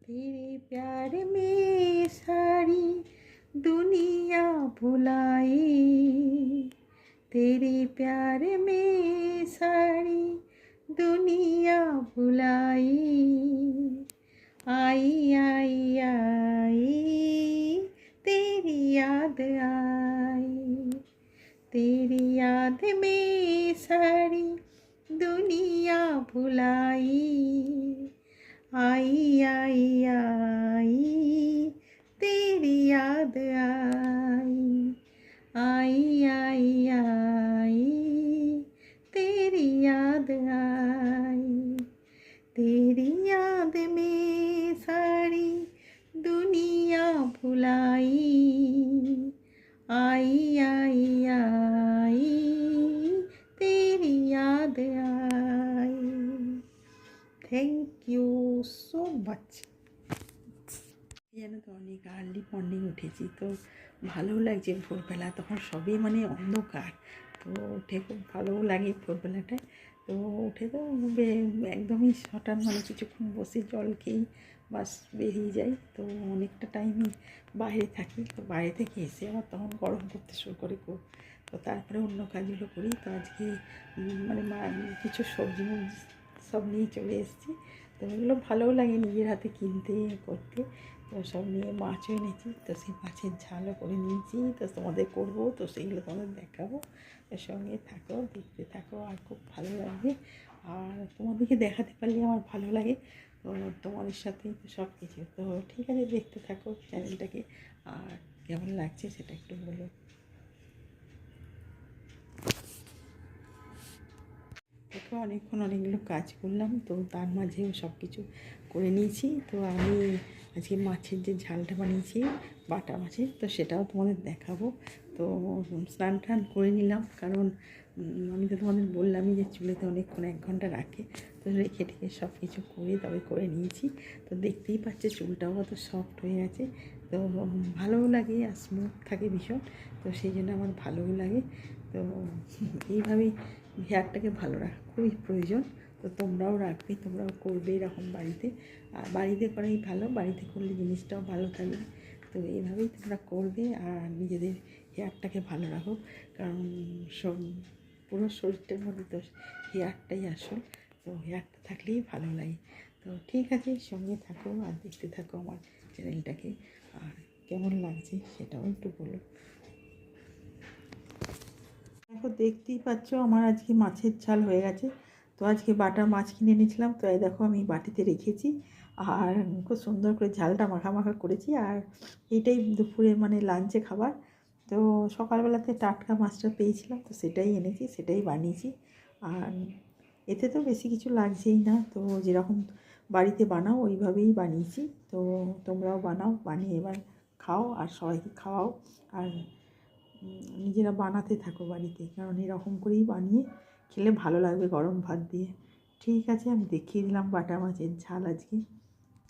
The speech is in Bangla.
तेरे प्यार में सारी दुनिया भुलाई, तेरे प्यार में सारी दुनिया भुलाई। आई आई आई तेरी याद आई, तेरी याद में सारी दुनिया भुलाई। आई आई आई तेरी याद आई, आई आई आई तेरी याद आई, तेरी याद में सारी दुनिया भुलाई। आई आई आई तेरी याद आई। Thank you so much. জানো তো অনেক আর্লি মর্নিং উঠেছি, তো ভালোও লাগছে ভোরবেলা, তখন সবই মানে অন্ধকার, তো উঠে খুব ভালোও লাগে ভোরবেলাটায়। তো উঠে তো একদমই হঠাৎ মানে কিছুক্ষণ বসে জল খেয়েই বাস বেরিয়ে যাই। তো অনেকটা টাইমই বাইরে থাকি, তো বাইরে থেকে এসে আবার তখন গরম করতে শুরু করে খুব, তো তারপরে অন্য কাজগুলো করি। তো আজকে মানে কিছু সবজি সব নিয়ে চলে এসেছি, তো এগুলো ভালোও লাগে নিজের হাতে কিনতে করতে। তো সব নিয়ে মাছও এনেছি, তো সেই মাছের ঝালও করে নিয়েছি, তো তোমাদের করবো, তো সেইগুলো তোমাদের দেখাবো। এর সঙ্গে থাকো, দেখতে থাকো, আর খুব ভালো লাগবে। আর তোমাদেরকে দেখাতে পারলে আমার ভালো লাগে, তো তোমাদের সাথেই তো সব কিছু। তো ঠিক আছে, দেখতে থাকো চ্যানেলটাকে, আর কেমন লাগছে সেটা একটু বলো। দেখো অনেকক্ষণ অনেকগুলো কাজ করলাম, তো তার মাঝেও সব কিছু করে নিয়েছি। তো আমি আজকে মাছের যে ঝালটা বানিয়েছি বাটা মাছের, তো সেটাও তোমাদের দেখাবো। তো স্নান টান করে নিলাম, কারণ আমি তো তোমাদের বললামই যে চুলেতে অনেকক্ষণ 1 ঘন্টা রাখে, তো রেখে টেখে সব কিছু করে তবে করে নিয়েছি। তো দেখতেই পাচ্ছে চুলটাও অত সফট হয়ে গেছে, তো ভালোও লাগে আর স্মুথ থাকে ভীষণ, তো সেই জন্য আমার ভালোও লাগে। তো এইভাবেই হেয়ারটাকে ভালো রাখা খুবই প্রয়োজন, তো তোমরাও রাখবে, তোমরাও করবে এরকম বাড়িতে। আর বাড়িতে করাই ভালো, বাড়িতে করলে জিনিসটাও ভালো থাকবে। তো এইভাবেই তোমরা করবে আর নিজেদের হেয়ারটাকে ভালো রাখো, কারণ সব পুরো শরীরটার মধ্যে তো হেয়ারটাই আসল, তো হেয়ারটা থাকলেই ভালো লাগে। তো ঠিক আছে, সঙ্গে থাকো আর দেখতে থাকো আমার চ্যানেলটাকে, আর কেমন লাগছে সেটাও একটু বলো। দেখো দেখতেই পাচ্ছ আমার আজকে মাছের ঝাল হয়ে গেছে। তো আজকে বাটা মাছ কিনে এনেছিলাম, তো এই দেখো আমি বাটিতে রেখেছি, আর খুব সুন্দর করে ঝালটা মাখা মাখা করেছি। আর এইটাই দুপুরে মানে লাঞ্চে খাবার। তো সকালবেলাতে টাটকা মাছটা পেয়েছিলাম, তো সেটাই এনেছি, সেটাই বানিয়েছি। আর এতে তো বেশি কিছু লাগছেই না, তো যেরকম বাড়িতে বানাও ওইভাবেই বানিয়েছি। তো তোমরাও বানাও, বানিয়ে এবার খাও আর সবাইকে খাওয়াও, আর নিজেরা বানাতে থাকো বাড়িতে, কারণ এরকম করেই বানিয়ে খেলে ভালো লাগবে গরম ভাত দিয়ে। ঠিক আছে, আমি দেখিয়ে দিলাম বাটা মাছের ঝাল আজকে।